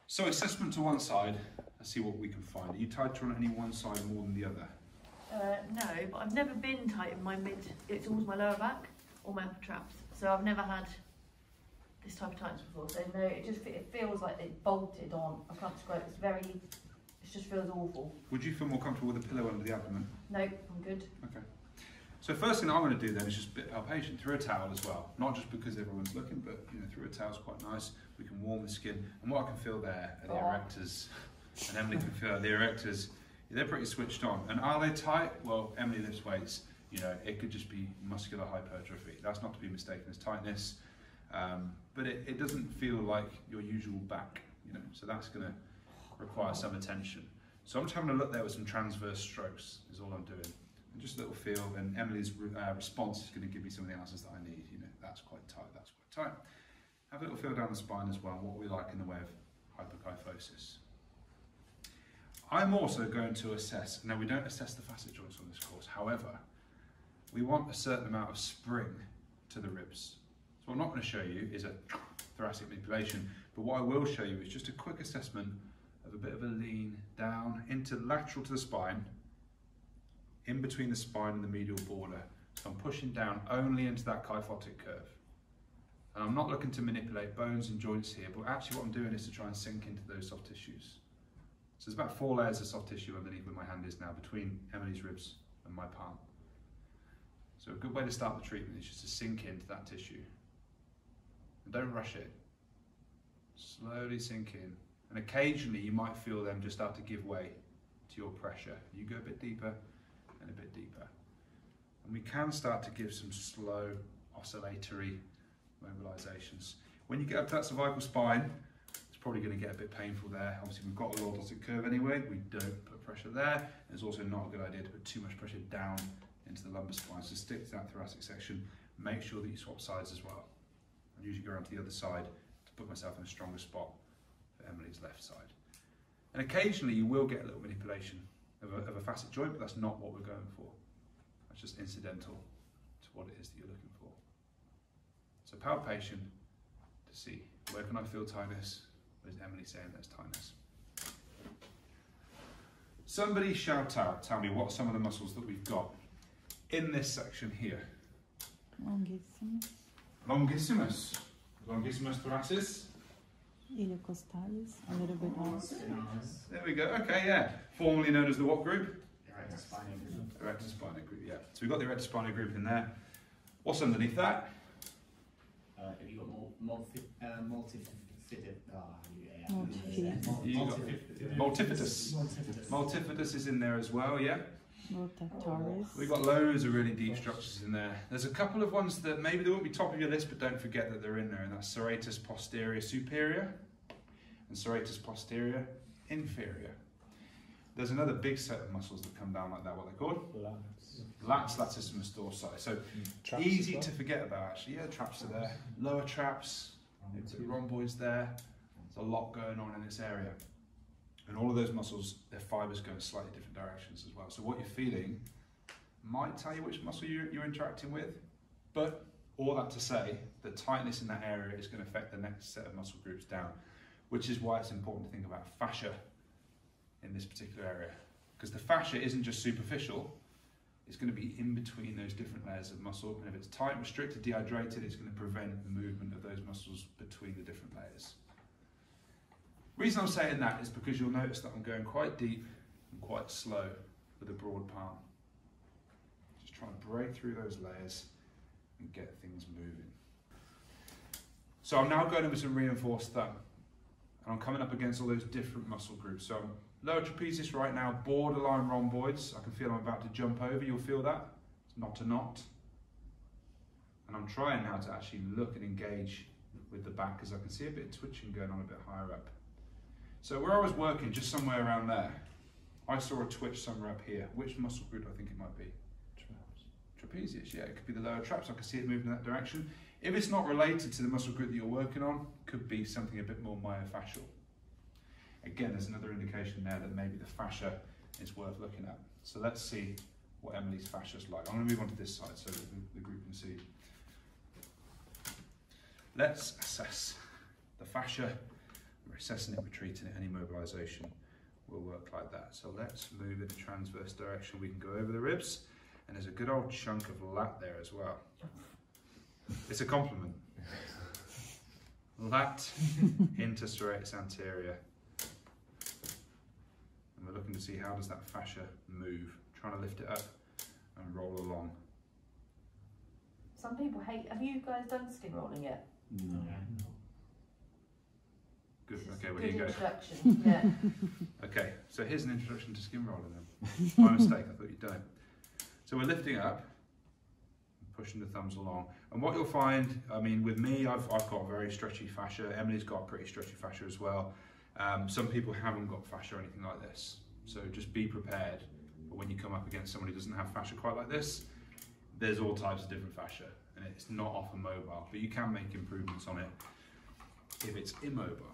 So assessment to one side, let's see what we can find. Are you tighter on any one side more than the other? No, but I've never been tight in my towards my lower back or my upper traps. So I've never had this type of tightness before. So no, it feels like it bolted on. I can't describe it. It just feels awful. Would you feel more comfortable with a pillow under the abdomen? No, I'm good. Okay. So first thing I'm going to do then is just a bit of palpation through a towel as well. Not just because everyone's looking, but you know, through a towel is quite nice. We can warm the skin. And what I can feel there are the erectors. And Emily can feel the erectors. They're pretty switched on. And are they tight? Well, Emily lifts weights. You know, it could just be muscular hypertrophy. That's not to be mistaken as tightness. But it doesn't feel like your usual back, you know, so that's going to require some attention. So I'm just having a look there with some transverse strokes is all I'm doing. And just a little feel, and Emily's response is going to give me some of the answers that I need. You know, that's quite tight, that's quite tight. Have a little feel down the spine as well, what we like in the way of hyperkyphosis. I'm also going to assess, now we don't assess the facet joints on this course, however, we want a certain amount of spring to the ribs. So what I'm not going to show you is a thoracic manipulation, but what I will show you is just a quick assessment of a bit of a lean down into lateral to the spine, in between the spine and the medial border. So I'm pushing down only into that kyphotic curve. And I'm not looking to manipulate bones and joints here, but actually what I'm doing is to try and sink into those soft tissues. So there's about 4 layers of soft tissue underneath where my hand is now, between Emily's ribs and my palm. So a good way to start the treatment is just to sink into that tissue. And don't rush it. Slowly sink in. And occasionally you might feel them just start to give way to your pressure. You go a bit deeper and a bit deeper. And we can start to give some slow oscillatory mobilizations. When you get up to that cervical spine, it's probably going to get a bit painful there. Obviously we've got a lordotic curve anyway, we don't put pressure there. It's also not a good idea to put too much pressure down into the lumbar spine, so stick to that thoracic section. Make sure that you swap sides as well. I usually go around to the other side to put myself in a stronger spot for Emily's left side. And occasionally you will get a little manipulation of a facet joint, but that's not what we're going for. That's just incidental to what it is that you're looking for. So palpation to see, where can I feel tightness? Where's Emily saying there's tightness? Somebody shout out, tell me what some of the muscles that we've got in this section here. Longissimus. Longissimus. Longissimus thoracis. Iliocostalis, a little bit out. There we go, okay, yeah. Formerly known as the what group? Erector spinal group. Erector spinal group, yeah. So we've got the erector spinal group in there. What's underneath that? Have you got multifidus? Multifidus. Multifidus is in there as well, yeah. Rotatorius. We've got loads of really deep structures in there. There's a couple of ones that maybe they won't be top of your list, but don't forget that they're in there, and that's serratus posterior superior and serratus posterior inferior. There's another big set of muscles that come down like that, what they're called? Lats latissimus dorsi. So easy to forget about actually. Yeah, traps are there. Lower traps, rhomboids there. There's a lot going on in this area. And all of those muscles, their fibers go in slightly different directions as well. So what you're feeling might tell you which muscle you're interacting with, but all that to say, the tightness in that area is going to affect the next set of muscle groups down, which is why it's important to think about fascia in this particular area. Because the fascia isn't just superficial, it's going to be in between those different layers of muscle, and if it's tight, restricted, dehydrated, it's going to prevent the movement of those muscles between the different layers. The reason I'm saying that is because you'll notice that I'm going quite deep and quite slow with a broad palm. Just trying to break through those layers and get things moving. So I'm now going in with some reinforced thumb, and I'm coming up against all those different muscle groups. So I'm lower trapezius right now, borderline rhomboids. I can feel I'm about to jump over. You'll feel that. It's not a knot. And I'm trying now to actually look and engage with the back, because I can see a bit of twitching going on a bit higher up. So where I was working, just somewhere around there, I saw a twitch somewhere up here. Which muscle group do I think it might be? Trapezius, yeah, it could be the lower traps. I can see it moving in that direction. If it's not related to the muscle group that you're working on, could be something a bit more myofascial. Again, there's another indication there that maybe the fascia is worth looking at. So let's see what Emily's fascia is like. I'm going to move on to this side so that the group can see. Let's assess the fascia We're assessing it, we're treating it, any mobilisation will work like that. So let's move in a transverse direction. We can go over the ribs, and there's a good old chunk of lat there as well. It's a compliment. Lat into serratus anterior. And we're looking to see how does that fascia move. Trying to lift it up and roll along. Some people hate. Have you guys done skin rolling yet? No. Good, okay, well Good here you go. introduction. Yeah. Okay, so here's an introduction to skin rolling then. My mistake, I thought you'd done it. So we're lifting up, pushing the thumbs along. And what you'll find, I mean, with me, I've got very stretchy fascia. Emily's got pretty stretchy fascia as well. Some people haven't got fascia or anything like this. So just be prepared. But when you come up against someone who doesn't have fascia quite like this, there's all types of different fascia. And it's not often mobile, but you can make improvements on it if it's immobile.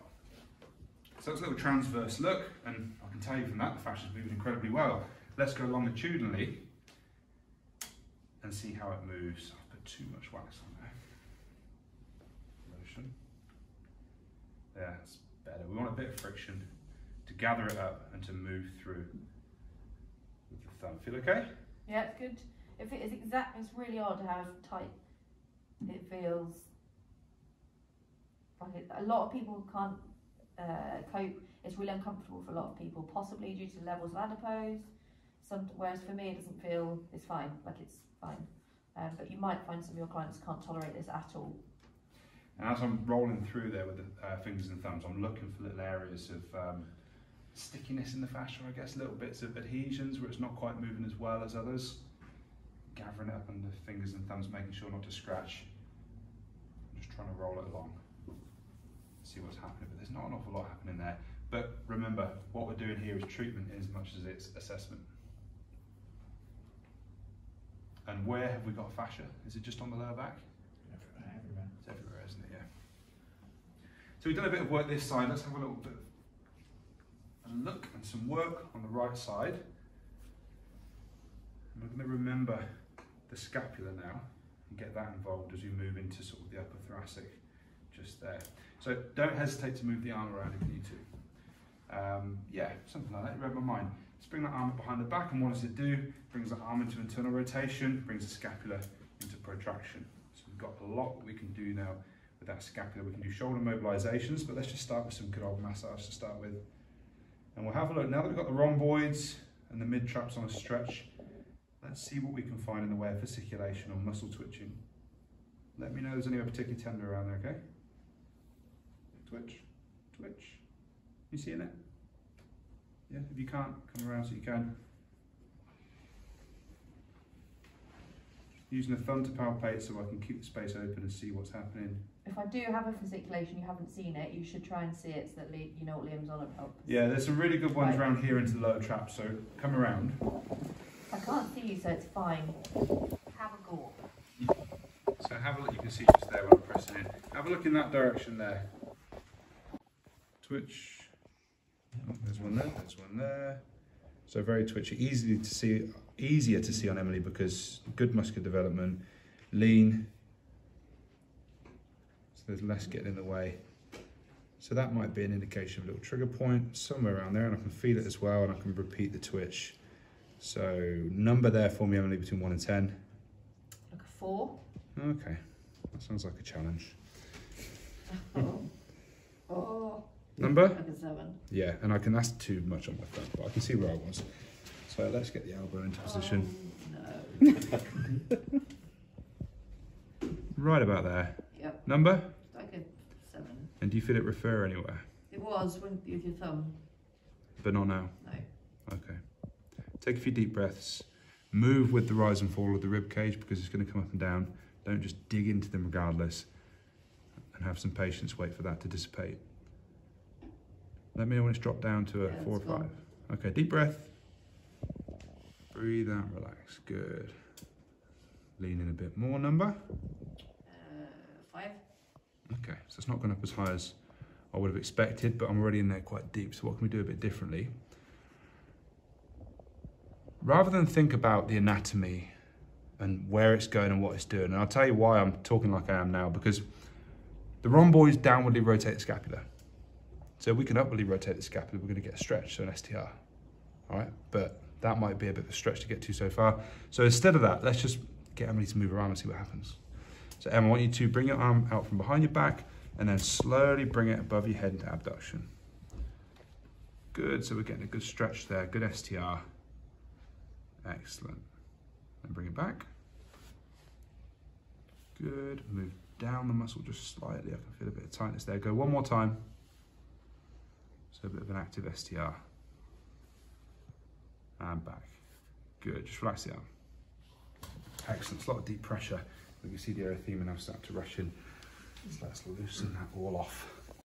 So it's a little transverse look, and I can tell you from that, the fascia is moving incredibly well. Let's go longitudinally and see how it moves. I've put too much wax on there. Lotion. Yeah, that's better. We want a bit of friction to gather it up and to move through with the thumb. Feel okay? Yeah, it's good. If it is exact, it's really hard to have tight. It feels like it, a lot of people can't cope. It's really uncomfortable for a lot of people, possibly due to levels of adipose. Whereas for me, it doesn't feel, it's fine, like it's fine. But you might find some of your clients can't tolerate this at all. And as I'm rolling through there with the fingers and thumbs, I'm looking for little areas of stickiness in the fascia, I guess, little bits of adhesions where it's not quite moving as well as others. Gathering it up under the fingers and thumbs, making sure not to scratch. I'm just trying to roll it along, see what's happening, but there's not an awful lot happening there. But remember, what we're doing here is treatment as much as it's assessment. And where have we got fascia? Is it just on the lower back? Everywhere. It's everywhere, isn't it? Yeah. So we've done a bit of work this side. Let's have a little bit of a look and some work on the right side. And we're going to remember the scapula now and get that involved as we move into sort of the upper thoracic, just there. So don't hesitate to move the arm around if you need to. Yeah, something like that. You read my mind. Let's bring that arm up behind the back, and what does it do? Brings the arm into internal rotation, brings the scapula into protraction. So we've got a lot that we can do now with that scapula. We can do shoulder mobilizations, but let's just start with some good old massage to start with. And we'll have a look, now that we've got the rhomboids and the mid-traps on a stretch, let's see what we can find in the way of fasciculation or muscle twitching. Let me know if there's anywhere particularly tender around there, okay? Twitch, twitch. You seeing it? Yeah, if you can't, come around so you can. Using the thumb to palpate so I can keep the space open and see what's happening. If I do have a fasciculation, you haven't seen it, you should try and see it so that you know what Liam's on about. Yeah, there's some really good ones around here into the lower trap, so come around. I can't see you, so it's fine. Have a go. So have a look, you can see just there when I'm pressing in. Have a look in that direction there. Twitch. Oh, there's one there, there's one there. So very twitchy, easier to see on Emily because good muscular development, lean. So there's less getting in the way. So that might be an indication of a little trigger point somewhere around there, and I can feel it as well, and I can repeat the twitch. So number there for me, Emily, between 1 and 10. Like a 4. Okay, that sounds like a challenge. Oh. Number? Like a 7. Yeah, and I can, that's too much on my thumb, but I can see where I was. So let's get the elbow into position. Oh, no. Right about there. Yep. Number? Like a 7. And do you feel it refer anywhere? It was with your thumb. But not now? No. Okay. Take a few deep breaths. Move with the rise and fall of the rib cage because it's going to come up and down. Don't just dig into them regardless. And have some patience, wait for that to dissipate. Let me know when it's dropped down to a 4 or 5. Okay, deep breath. Breathe out, relax. Good. Lean in a bit more. Number? 5. Okay, so it's not gone up as high as I would have expected, but I'm already in there quite deep. So what can we do a bit differently? Rather than think about the anatomy and where it's going and what it's doing, and I'll tell you why I'm talking like I am now, because the rhomboids downwardly rotate the scapula. So we can upwardly rotate the scapula, we're going to get a stretch, so an STR. All right, but that might be a bit of a stretch to get to so far. So instead of that, let's just get Emily to move around and see what happens. So Emma, I want you to bring your arm out from behind your back and then slowly bring it above your head into abduction. Good, so we're getting a good stretch there, good STR. Excellent. And bring it back. Good, move down the muscle just slightly. I can feel a bit of tightness there. Go one more time. So a bit of an active STR. And back. Good, just relax the arm. Excellent, it's a lot of deep pressure. We can see the erythema now start to rush in. So let's loosen that all off.